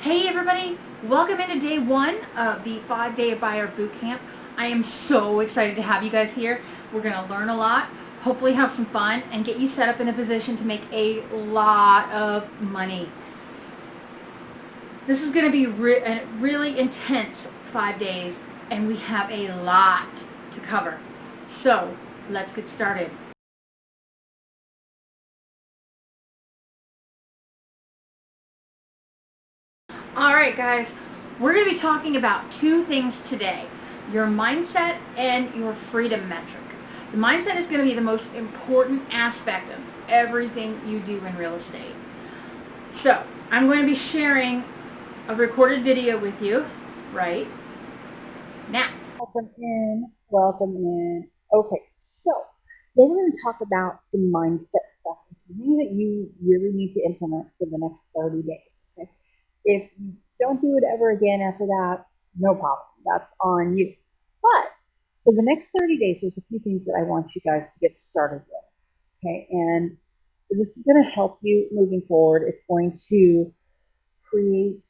Hey everybody, welcome into day one of the 5-day Buyer Bootcamp. I am so excited to have you guys here. We're going to learn a lot, hopefully have some fun, and get you set up in a position to make a lot of money. This is going to be a really intense 5 days, and we have a lot to cover. So let's get started. All right, guys, we're going to be talking about two things today: your mindset and your freedom metric. The mindset is going to be the most important aspect of everything you do in real estate. So, I'm going to be sharing a recorded video with you right now. Welcome in. Welcome in. Okay, so today we're going to talk about some mindset stuff. It's something that you really need to implement for the next 30 days. Okay, if you don't do it ever again after that, no problem. That's on you. But for the next 30 days, there's a few things that I want you guys to get started with. Okay, and this is going to help you moving forward. It's going to create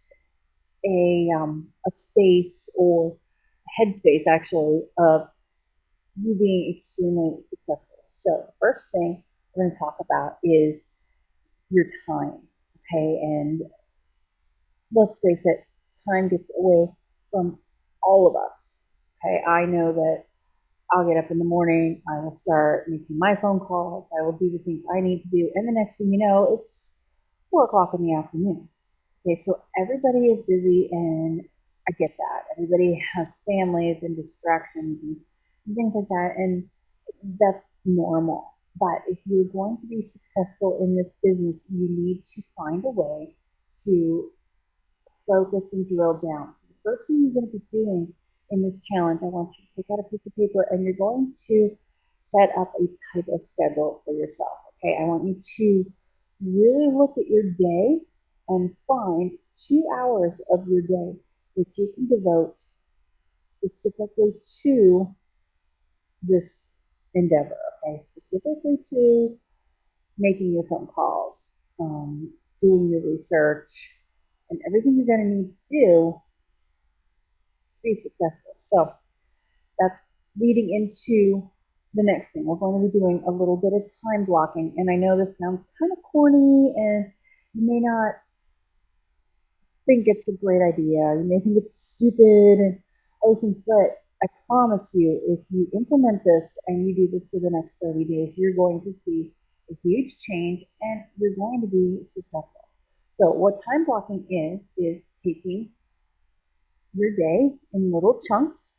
a space or headspace actually of you being extremely successful. So the first thing we're going to talk about is your time. Okay, and let's face it, time gets away from all of us. Okay, I know that I'll get up in the morning, I will start making my phone calls, I will do the things I need to do, and the next thing you know, it's 4 o'clock in the afternoon. Okay, so everybody is busy, and I get that. Everybody has families and distractions and things like that, and that's normal. But if you're going to be successful in this business, you need to find a way to focus and drill down. So the first thing you're going to be doing in this challenge, I want you to take out a piece of paper and you're going to set up a type of schedule for yourself. Okay, I want you to really look at your day and find 2 hours of your day that you can devote specifically to this endeavor. Okay, specifically to making your phone calls, doing your research, and everything you're going to need to do to be successful. So that's leading into the next thing. We're going to be doing a little bit of time blocking. And I know this sounds kind of corny and you may not think it's a great idea. You may think it's stupid and all these things, but I promise you, if you implement this and you do this for the next 30 days, you're going to see a huge change and you're going to be successful. So what time blocking is taking your day in little chunks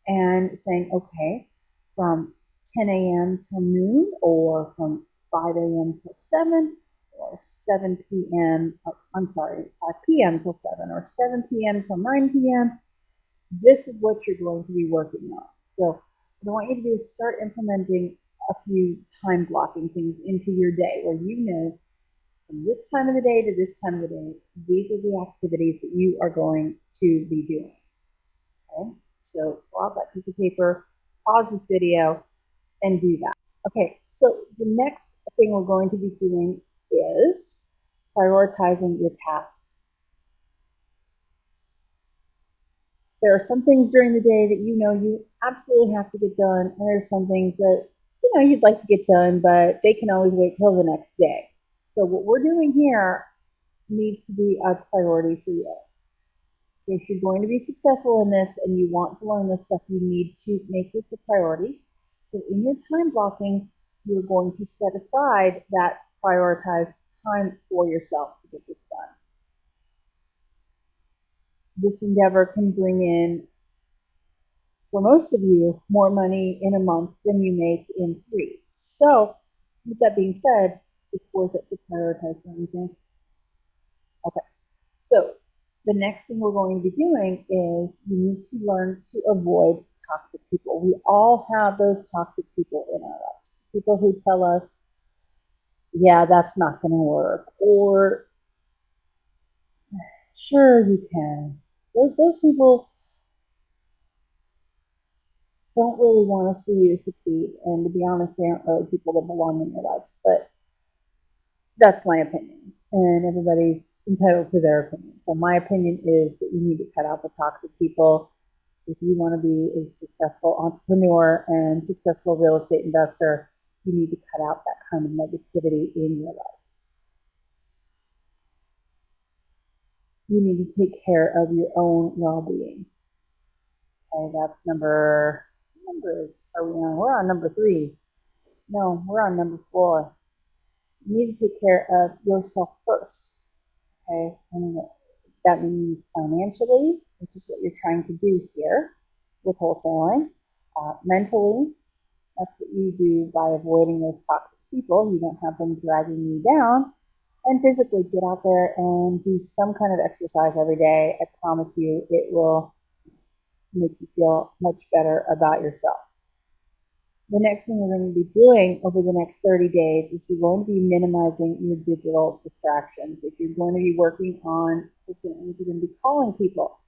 and saying, okay, from 10 a.m. till noon, or from 5 a.m. till 7, or 7 p.m. I'm sorry, 5 p.m. till 7, or 7 p.m. till 9 p.m. This is what you're going to be working on. So what I want you to do is start implementing a few time blocking things into your day where you know from this time of the day to this time of the day, these are the activities that you are going to be doing. Okay, so pull out that piece of paper, pause this video, and do that. Okay, so the next thing we're going to be doing is prioritizing your tasks. There are some things during the day that you know you absolutely have to get done, and there are some things that you know you'd like to get done, but they can always wait till the next day. So what we're doing here needs to be a priority for you. If you're going to be successful in this and you want to learn this stuff, you need to make this a priority. So in your time blocking, you're going to set aside that prioritized time for yourself to get this done. This endeavor can bring in, for most of you, more money in a month than you make in 3. So with that being said, it's worth it to prioritize everything. Okay, so the next thing we're going to be doing is you need to learn to avoid toxic people. We all have those toxic people in our lives. People who tell us, yeah, that's not going to work, or sure you can. Those people don't really want to see you succeed, and to be honest, they aren't really people that belong in your lives, but that's my opinion. and everybody's entitled to their opinion. So my opinion is that you need to cut out the toxic people if you want to be a successful entrepreneur and successful real estate investor. You need to cut out that kind of negativity in your life. You need to take care of your own well-being. Okay, that's number are we on? We're on number 3. No, we're on number 4. You need to take care of yourself first. Okay, and that means financially, which is what you're trying to do here with wholesaling. Mentally, that's what you do by avoiding those toxic people. You don't have them dragging you down. And physically, get out there and do some kind of exercise every day. I promise you, it will make you feel much better about yourself. The next thing we're going to be doing over the next 30 days is you're going to be minimizing your digital distractions. If you're going to be working on, if you're going to be calling people,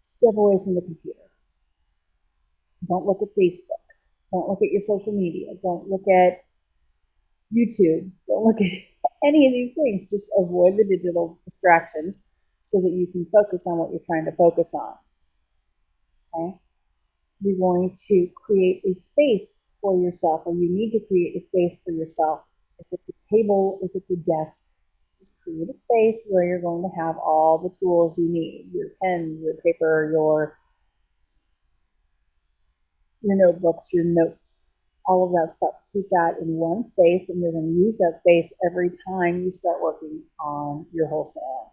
step away from the computer. Don't look at Facebook. Don't look at your social media. Don't look at YouTube. Don't look at any of these things. Just avoid the digital distractions so that you can focus on what you're trying to focus on. Okay? You're going to create a space for yourself, or you need to create a space for yourself. If it's a table, if it's a desk, just create a space where you're going to have all the tools you need, your pen, your paper, your notebooks, your notes, all of that stuff. Keep that in one space, and you're going to use that space every time you start working on your wholesaling.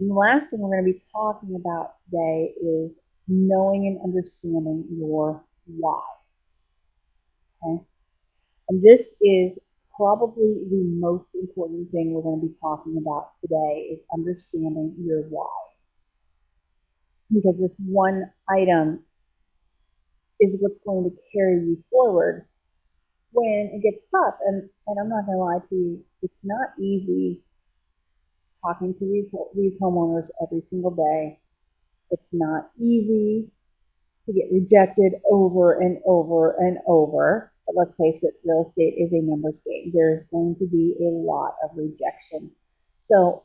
And the last thing we're going to be talking about today is knowing and understanding your why. Okay? And this is probably the most important thing we're going to be talking about today, is understanding your why. Because this one item is what's going to carry you forward when it gets tough. And I'm not going to lie to you, it's not easy talking to these homeowners every single day. It's not easy to get rejected over and over and over. But let's face it, real estate is a numbers game. There's going to be a lot of rejection. So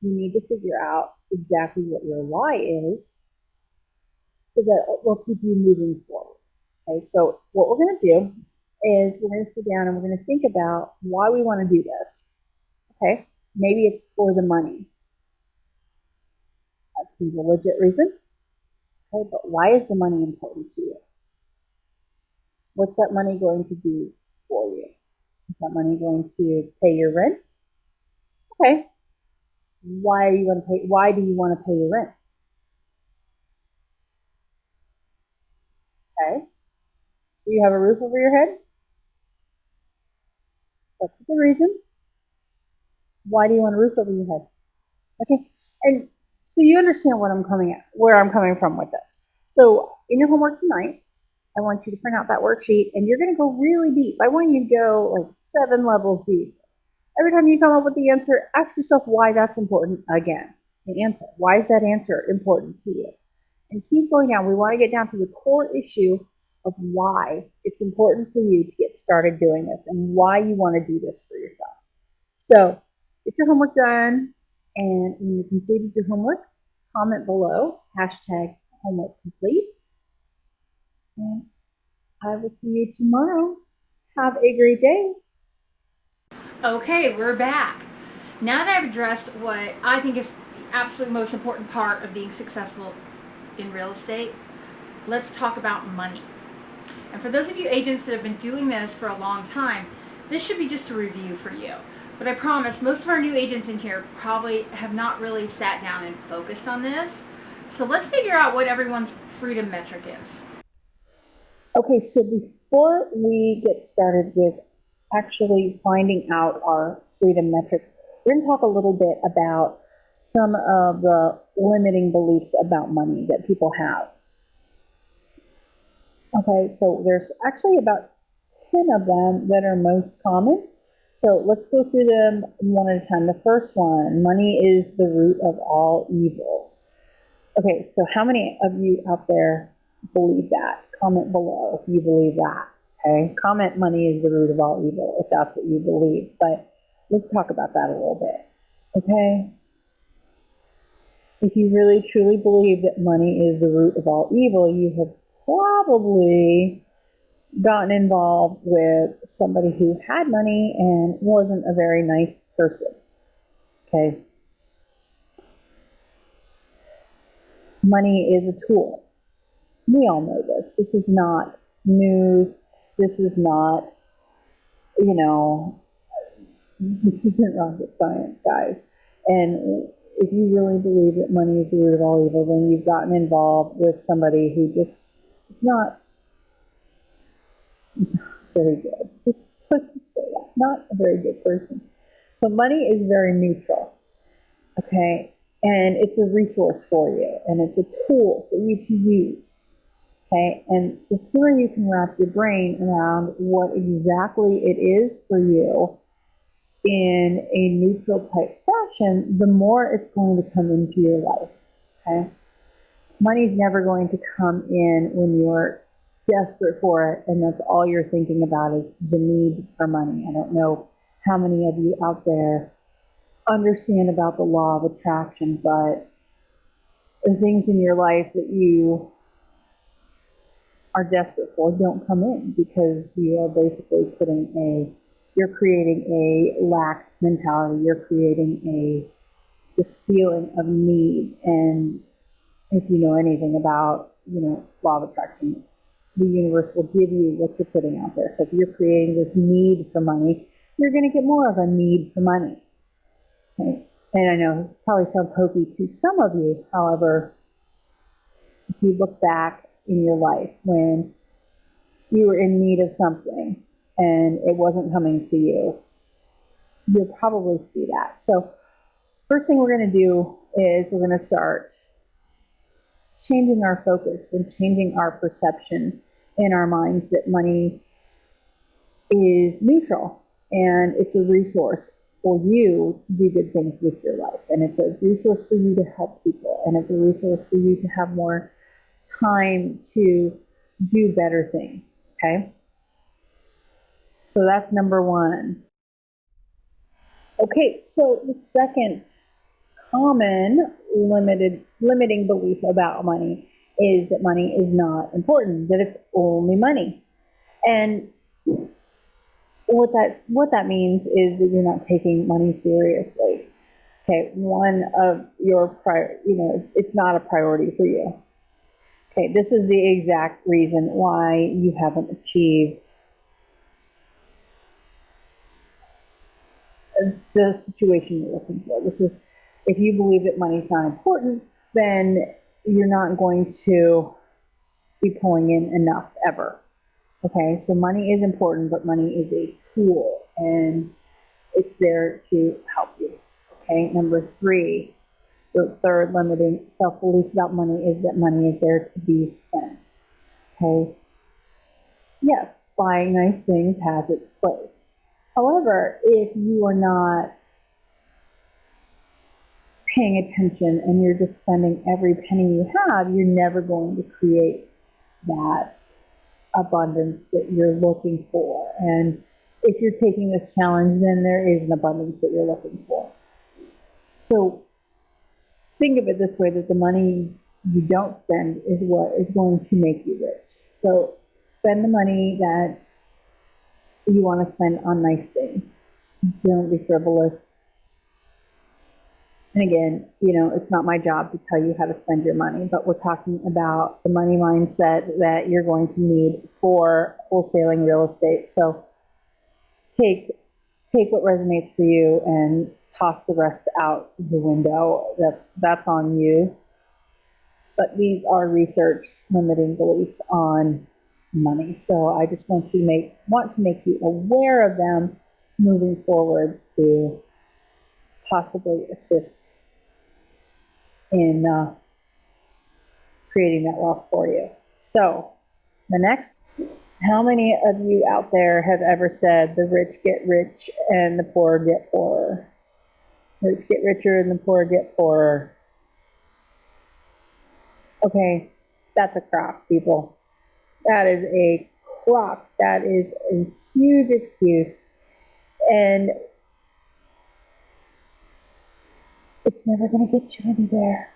you need to figure out exactly what your why is so that it will keep you moving forward. Okay, so what we're going to do is we're going to sit down and we're going to think about why we want to do this. Okay, maybe it's for the money. That seems a legit reason. Okay, but why is the money important to you? What's that money going to do for you? Is that money going to pay your rent? Okay. Why do you want to pay your rent? Okay. Do you have a roof over your head? That's the reason. Why do you want a roof over your head? Okay. And so you understand where I'm coming from with this. So in your homework tonight, I want you to print out that worksheet, and you're going to go really deep. I want you to go like 7 levels deep. Every time you come up with the answer, ask yourself why that's important again. The answer. Why is that answer important to you? And keep going down. We want to get down to the core issue of why it's important for you to get started doing this and why you want to do this for yourself. So get your homework done, and when you completed your homework, comment below, #homework complete. And I will see you tomorrow. Have a great day. Okay, we're back. Now that I've addressed what I think is the absolute most important part of being successful in real estate, let's talk about money. And for those of you agents that have been doing this for a long time, this should be just a review for you. But I promise most of our new agents in here probably have not really sat down and focused on this. So let's figure out what everyone's freedom metric is. Okay, so before we get started with actually finding out our freedom metric, we're going to talk a little bit about some of the limiting beliefs about money that people have. Okay, so there's actually about 10 of them that are most common. So let's go through them one at a time. The first one, money is the root of all evil. Okay, so how many of you out there believe that? Comment below if you believe that. Okay, comment money is the root of all evil if that's what you believe. But let's talk about that a little bit, okay? If you really truly believe that money is the root of all evil, you have probably gotten involved with somebody who had money and wasn't a very nice person, okay? Money is a tool. We all know this. This is not news. This is not, this isn't rocket science, guys. And if you really believe that money is the root of all evil, then you've gotten involved with somebody who just is not very good. Let's just say that. Not a very good person. So money is very neutral, okay? And it's a resource for you, and it's a tool that you can use, okay? And the sooner you can wrap your brain around what exactly it is for you in a neutral type fashion, the more it's going to come into your life, okay? Money's never going to come in when you're desperate for it and that's all you're thinking about is the need for money. I don't know how many of you out there understand about the law of attraction, but the things in your life that you are desperate for don't come in because you are basically you're creating a lack mentality. You're creating this feeling of need. And if you know anything about, law of attraction, the universe will give you what you're putting out there. So if you're creating this need for money, you're going to get more of a need for money. Okay? And I know this probably sounds hokey to some of you. However, if you look back in your life when you were in need of something and it wasn't coming to you, you'll probably see that. So first thing we're going to do is we're going to start changing our focus and changing our perception in our minds that money is neutral and it's a resource for you to do good things with your life. And it's a resource for you to help people. And it's a resource for you to have more time to do better things, okay? So that's number one. Okay, so the second common limiting belief about money is that money is not important, that it's only money. And what that means is that you're not taking money seriously. Okay, one of your it's not a priority for you. Okay, this is the exact reason why you haven't achieved the situation you're looking for. This is, if you believe that money is not important, then you're not going to be pulling in enough ever. Okay, so money is important, but money is a tool and it's there to help you. Okay, number three, the third limiting self-belief about money is that money is there to be spent. Okay, yes, buying nice things has its place. However, if you are not paying attention and you're just spending every penny you have, you're never going to create that abundance that you're looking for. And if you're taking this challenge, then there is an abundance that you're looking for. So think of it this way, that the money you don't spend is what is going to make you rich. So spend the money that you want to spend on nice things. Don't be frivolous. And again, it's not my job to tell you how to spend your money, but we're talking about the money mindset that you're going to need for wholesaling real estate. So take what resonates for you and toss the rest out the window. That's on you. But these are researched limiting beliefs on money. So I just want to make you aware of them moving forward to possibly assist in creating that wealth for you. So the next, how many of you out there have ever said the rich get rich and the poor get poorer? Rich get richer and the poor get poorer. Okay, that's a crock, people. That is a crock. That is a huge excuse. And it's never going to get you anywhere.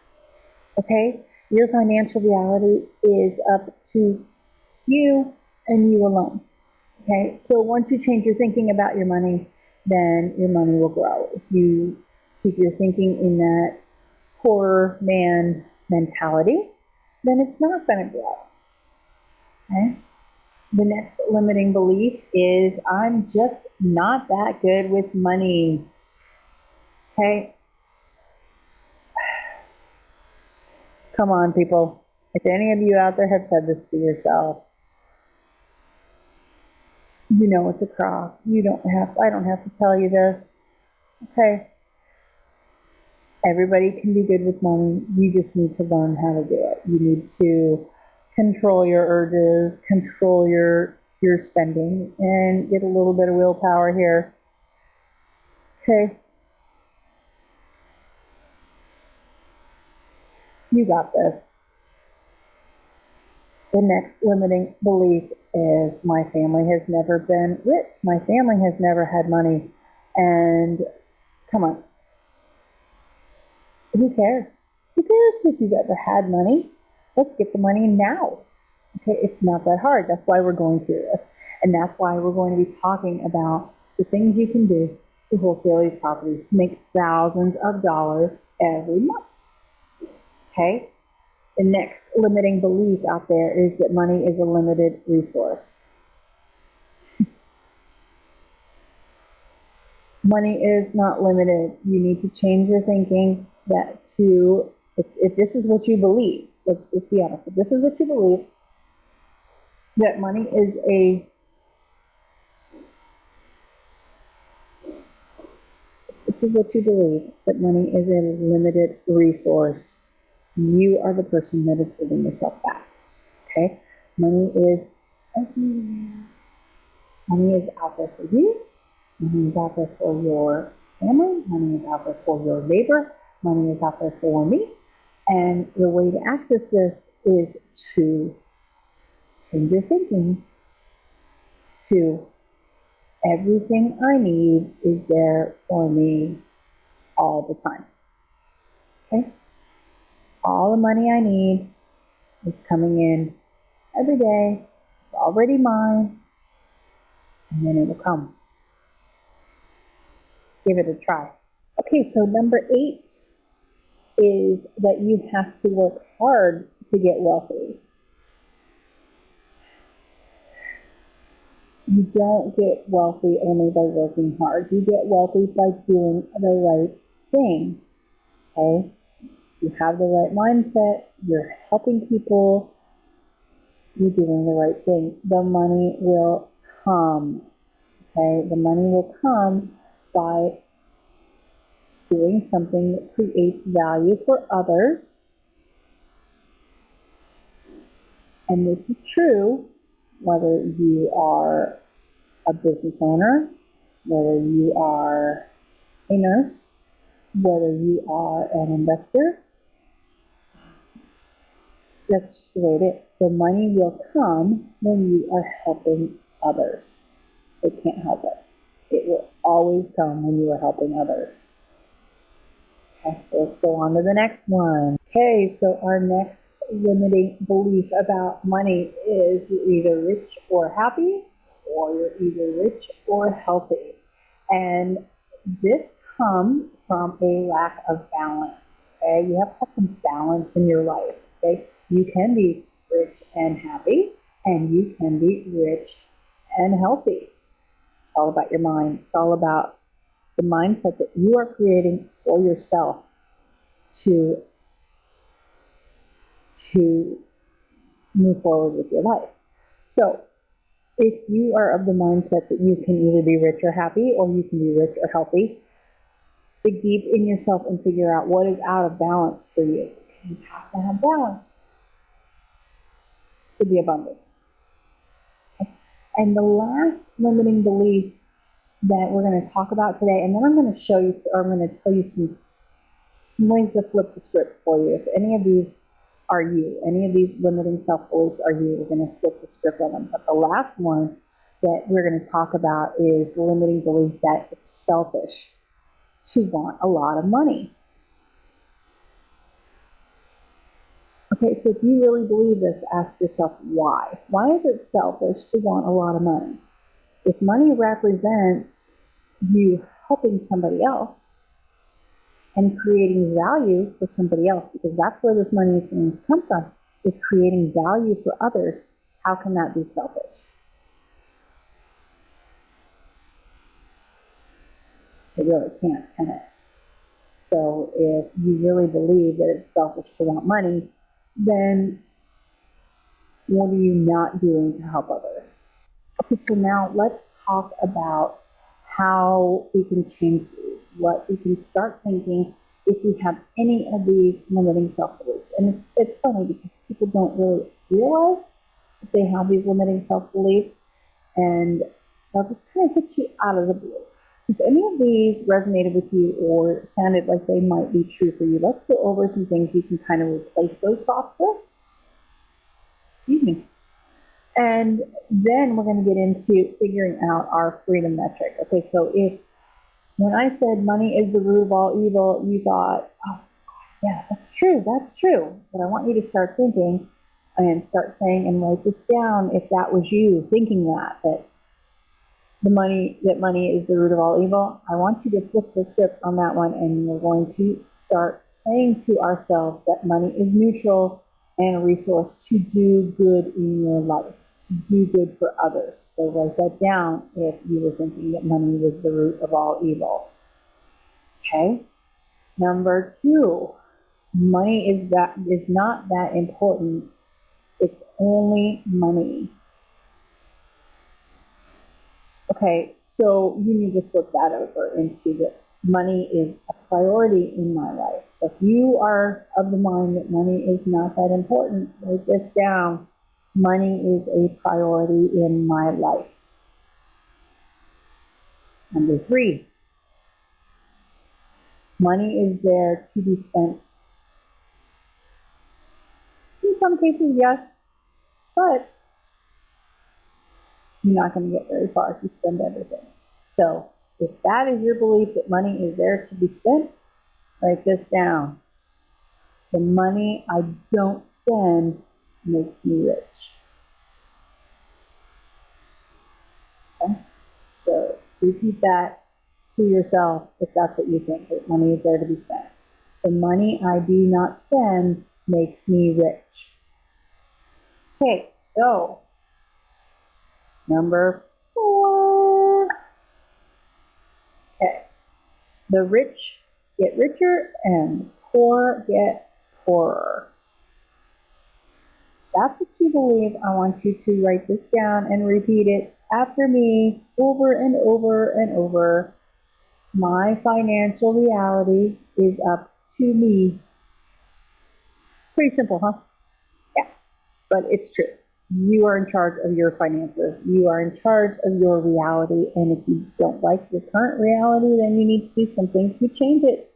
Okay? Your financial reality is up to you and you alone. Okay? So once you change your thinking about your money, then your money will grow. If you keep your thinking in that poor man mentality, then it's not going to grow. Okay? The next limiting belief is I'm just not that good with money. Okay? Come on, people. If any of you out there have said this to yourself, you know it's a crock. I don't have to tell you this. Okay? Everybody can be good with money. You just need to learn how to do it. You need to control your urges, control your spending, and get a little bit of willpower here. Okay? You got this. The next limiting belief is my family has never been rich. My family has never had money. And come on. Who cares? Who cares if you've ever had money? Let's get the money now. Okay, it's not that hard. That's why we're going through this. And that's why we're going to be talking about the things you can do to wholesale these properties to make thousands of dollars every month. Okay? The next limiting belief out there is that money is a limited resource. Money is not limited. You need to change your thinking if this is what you believe, let's be honest, if this is what you believe, that money is a limited resource, you are the person that is holding yourself back. Okay? Money is everywhere. Money is out there for you. Money is out there for your family. Money is out there for your neighbor. Money is out there for me. And the way to access this is to change your thinking to everything I need is there for me all the time. Okay? All the money I need is coming in every day. It's already mine. And then it will come. Give it a try. Okay, so number 8 is that you have to work hard to get wealthy. You don't get wealthy only by working hard. You get wealthy by doing the right thing. Okay? You have the right mindset. You're helping people. You're doing the right thing. The money will come. Okay? The money will come by doing something that creates value for others. And this is true whether you are a business owner, whether you are a nurse, whether you are an investor. That's just the way it is. The money will come when you are helping others. It can't help it. It will always come when you are helping others. Okay, so let's go on to the next one. Okay, so our next limiting belief about money is you're either rich or happy, or you're either rich or healthy. And this comes from a lack of balance. Okay, you have to have some balance in your life. Okay, you can be rich and happy, and you can be rich and healthy. It's all about your mind. It's all about the mindset that you are creating for yourself to move forward with your life. So if you are of the mindset that you can either be rich or happy, or you can be rich or healthy, dig deep in yourself and figure out what is out of balance for you. You have to have balance to be abundant. And the last limiting belief that we're going to talk about today, and then I'm going to show you, or I'm going to tell you some ways to flip the script for you. If any of these are you, any of these limiting self-beliefs are you, we're going to flip the script on them. But the last one that we're going to talk about is the limiting belief that it's selfish to want a lot of money. Okay, so if you really believe this, ask yourself why. Why is it selfish to want a lot of money? If money represents you helping somebody else and creating value for somebody else, because that's where this money is going to come from, is creating value for others, how can that be selfish? It really can't, can it? So if you really believe that it's selfish to want money, then what are you not doing to help others? Okay, so now let's talk about how we can change these, what we can start thinking if we have any of these limiting self-beliefs. And it's funny because people don't really realize that they have these limiting self-beliefs, and they'll just kind of hit you out of the blue. So if any of these resonated with you or sounded like they might be true for you, let's go over some things you can kind of replace those thoughts with. Excuse me. And then we're going to get into figuring out our freedom metric. Okay, so if when I said money is the root of all evil, you thought, oh, yeah, that's true. But I want you to start thinking and start saying and write this down if that was you thinking that money is the root of all evil. I want you to flip the script on that one, and we're going to start saying to ourselves that money is neutral and a resource to do good in your life, to do good for others. So write that down if you were thinking that money was the root of all evil. Okay? Number 2, money is not that important. It's only money. Okay, so you need to flip that over into that money is a priority in my life. So if you are of the mind that money is not that important, write this down. Money is a priority in my life. Number 3, money is there to be spent. In some cases, yes, but you're not going to get very far if you spend everything. So if that is your belief that money is there to be spent, write this down. The money I don't spend makes me rich. Okay? So repeat that to yourself if that's what you think, that money is there to be spent. The money I do not spend makes me rich. Okay, so number 4. Okay. The rich get richer and poor get poorer. That's what you believe. I want you to write this down and repeat it after me over and over and over. My financial reality is up to me. Pretty simple, huh? Yeah, but it's true. You are in charge of your finances. You are in charge of your reality. And if you don't like your current reality, then you need to do something to change it.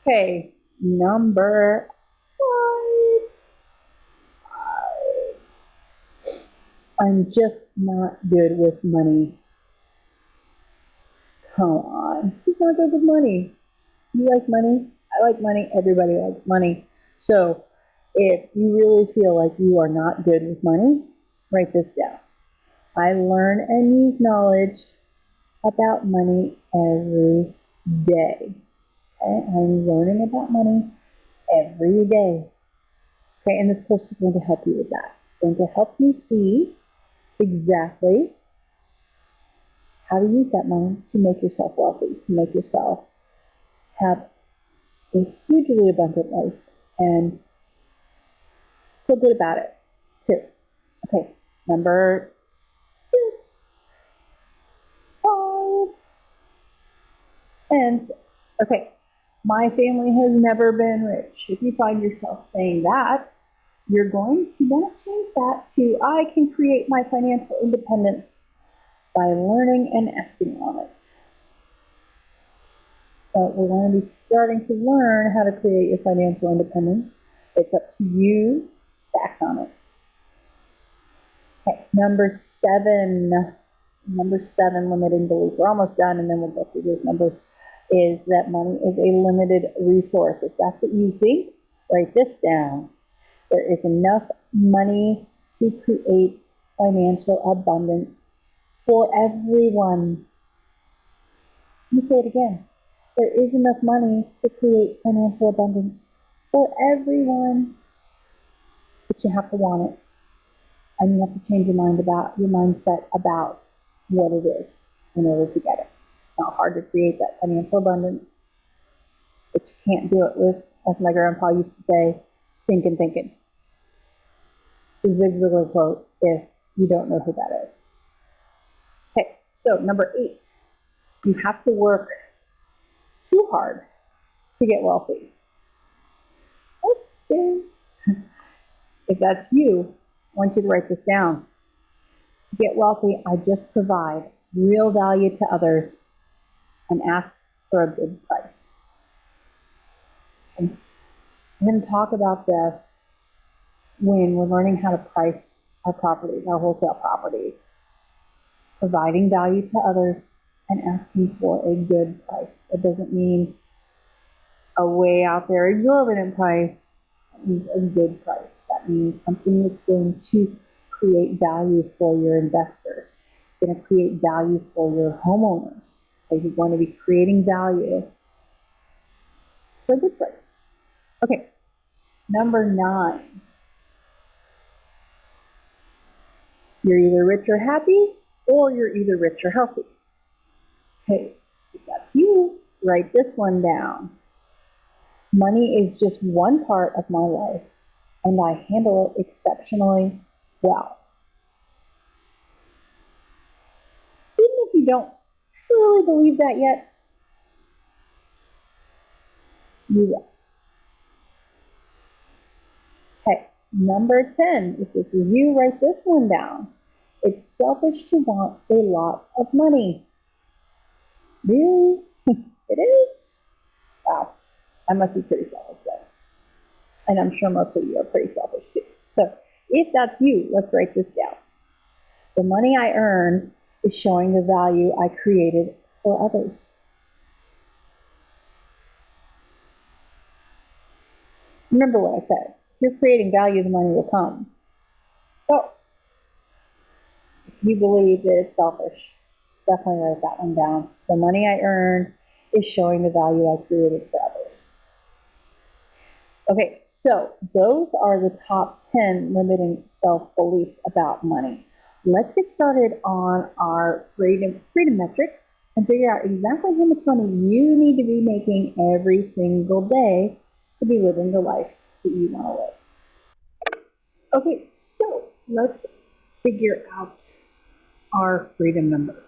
Okay, number 5. I'm just not good with money. Come on, who's not good with money? You like money? I like money. Everybody likes money. So if you really feel like you are not good with money, write this down. I learn and use knowledge about money every day. Okay? I'm learning about money every day. Okay, and this course is going to help you with that. It's going to help you see exactly how to use that money to make yourself wealthy, to make yourself have a hugely abundant life and feel good about it too. Okay, number 6, 5, and 6. Okay, my family has never been rich. If you find yourself saying that, you're going to want to change that to I can create my financial independence by learning and acting on it. So we're going to be starting to learn how to create your financial independence. It's up to you to act on it. Okay, number 7, limiting belief. We're almost done, and then we'll go through those numbers. Is that money is a limited resource. If that's what you think, Write this down. There is enough money to create financial abundance for everyone. Let me say it again. There is enough money to create financial abundance for everyone, but you have to want it. And you have to change your mindset about what it is in order to get it. It's not hard to create that financial abundance, but you can't do it with, as my grandpa used to say, stinking thinking. The Zig Ziglar quote, if you don't know who that is. Okay, so number 8, you have to work too hard to get wealthy. Okay. If that's you, I want you to write this down. To get wealthy, I just provide real value to others and ask for a good price. And I'm going to talk about this when we're learning how to price our properties, our wholesale properties. Providing value to others and asking for a good price. It doesn't mean a way out there exorbitant price. It means a good price. That means something that's going to create value for your investors. It's going to create value for your homeowners. So you're going to be creating value for a good price. Okay, number 9. You're either rich or happy, or you're either rich or healthy. Okay, if that's you, write this one down. Money is just one part of my life, and I handle it exceptionally well. Even if you don't truly believe that yet, you will. Okay, number 10, if this is you, write this one down. It's selfish to want a lot of money. Really? It is? Wow, I must be pretty selfish then. And I'm sure most of you are pretty selfish too. So if that's you, let's write this down. The money I earn is showing the value I created for others. Remember what I said. If you're creating value, the money will come. So if you believe that it's selfish, definitely write that one down. The money I earned is showing the value I created for others. Okay, so those are the top 10 limiting self-beliefs about money. Let's get started on our freedom metric and figure out exactly how much money you need to be making every single day to be living the life that you want to live. Okay, so let's figure out our freedom number,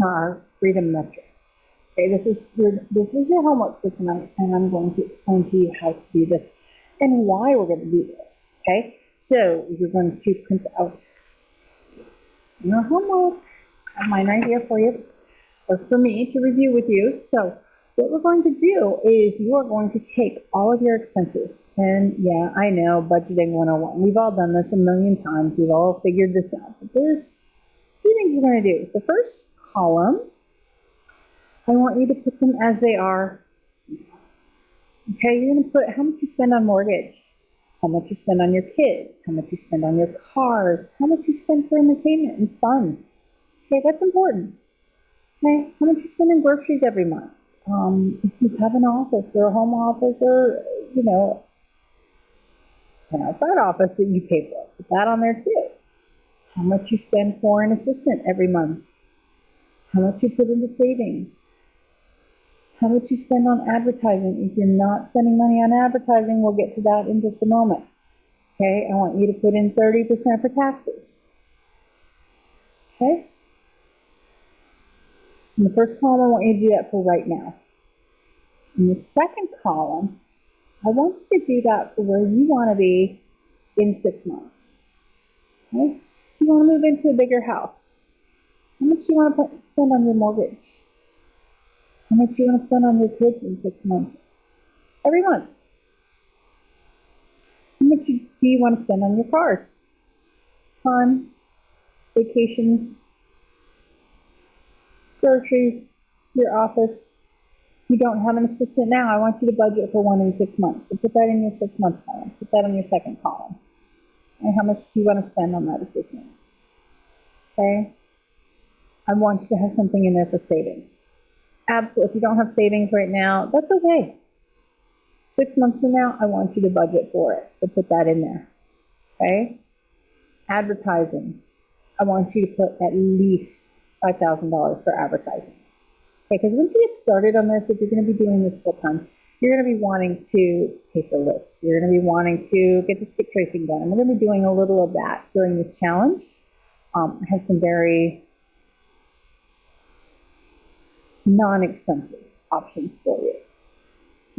our freedom metric. Okay, this is your homework for tonight, and I'm going to explain to you how to do this and why we're going to do this. Okay, so you're going to print out your homework. I have mine right here for you, or for me to review with you. So what we're going to do is you are going to take all of your expenses, and yeah, I know, budgeting 101. We've all done this a million times. We've all figured this out. But there's 2 things we're going to do. The first column, I want you to put them as they are. Okay, you're going to put how much you spend on mortgage, how much you spend on your kids, how much you spend on your cars, how much you spend for entertainment and fun. Okay, that's important. Okay, how much you spend on groceries every month. If you have an office or a home office or, an outside office that you pay for, put that on there too. How much you spend for an assistant every month. How much you put into savings. How much you spend on advertising. If you're not spending money on advertising, we'll get to that in just a moment. Okay, I want you to put in 30% for taxes. Okay? In the first column, I want you to do that for right now. In the second column, I want you to do that for where you want to be in 6 months. Okay? You want to move into a bigger house. How much do you want to spend on your mortgage? How much do you want to spend on your kids in 6 months? Every month. How much do you want to spend on your cars? Fun, vacations, groceries, your office, You don't have an assistant now. I want you to budget for 1 in 6 months. So put that in your 6-month plan. Put that in your second column. And how much do you want to spend on that assistant? Okay? I want you to have something in there for savings. Absolutely. If you don't have savings right now, that's okay. 6 months from now, I want you to budget for it. So put that in there. Okay? Advertising. I want you to put at least $5,000 for advertising. Okay, because once you get started on this, if you're going to be doing this full time, you're going to be wanting to pay for lists. You're going to be wanting to get the stick tracing done. And we're going to be doing a little of that during this challenge. I have some very non-expensive options for you.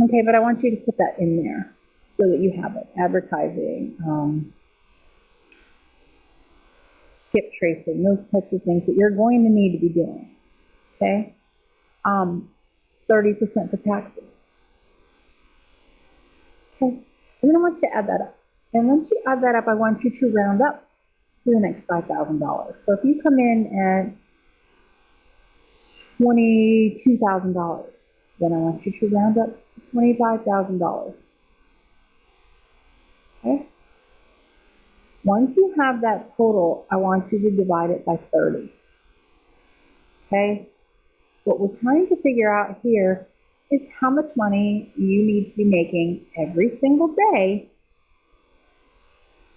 Okay, but I want you to put that in there so that you have it. Advertising, skip tracing, those types of things that you're going to need to be doing. Okay? 30% for taxes. Okay, and then I want you to add that up. And once you add that up, I want you to round up to the next $5,000. So if you come in at $22,000, then I want you to round up to $25,000. Okay? Once you have that total, I want you to divide it by 30. Okay? What we're trying to figure out here is how much money you need to be making every single day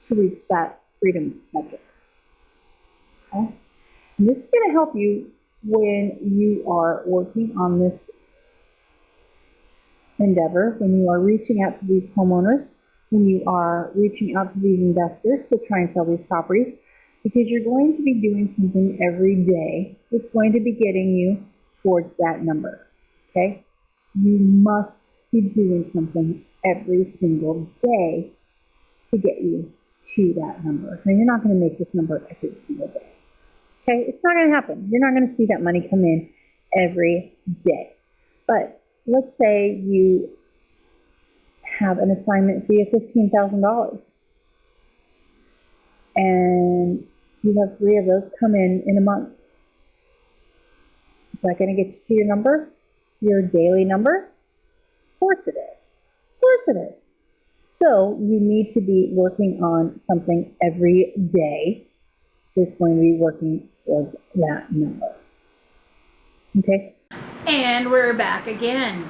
to reach that freedom metric. Okay? And this is going to help you when you are working on this endeavor, when you are reaching out to these homeowners, when you are reaching out to these investors to try and sell these properties, because you're going to be doing something every day that's going to be getting you towards that number. Okay? You must be doing something every single day to get you to that number. Now, you're not going to make this number every single day. Okay? It's not going to happen. You're not going to see that money come in every day. But let's say you have an assignment fee of $15,000 and you have 3 of those come in a month. Is that going to get you to your number? Your daily number? Of course it is. Of course it is. So you need to be working on something every day that's going to be working towards that number. Okay? And we're back again.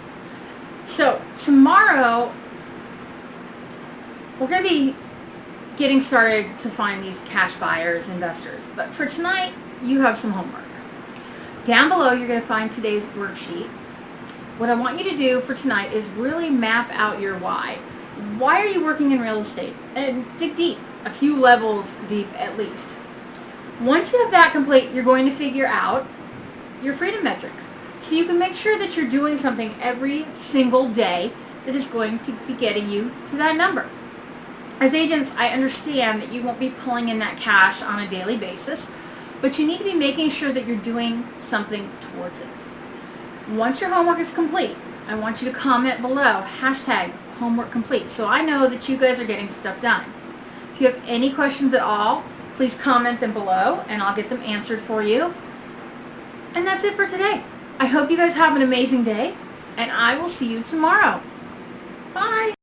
So tomorrow, we're going to be getting started to find these cash buyers, investors. But for tonight, you have some homework. Down below, you're going to find today's worksheet. What I want you to do for tonight is really map out your why. Why are you working in real estate? And dig deep, a few levels deep at least. Once you have that complete, you're going to figure out your freedom metric. So you can make sure that you're doing something every single day that is going to be getting you to that number. As agents, I understand that you won't be pulling in that cash on a daily basis, but you need to be making sure that you're doing something towards it. Once your homework is complete, I want you to comment below, #homework complete, so I know that you guys are getting stuff done. If you have any questions at all, please comment them below and I'll get them answered for you. And that's it for today. I hope you guys have an amazing day, and I will see you tomorrow. Bye!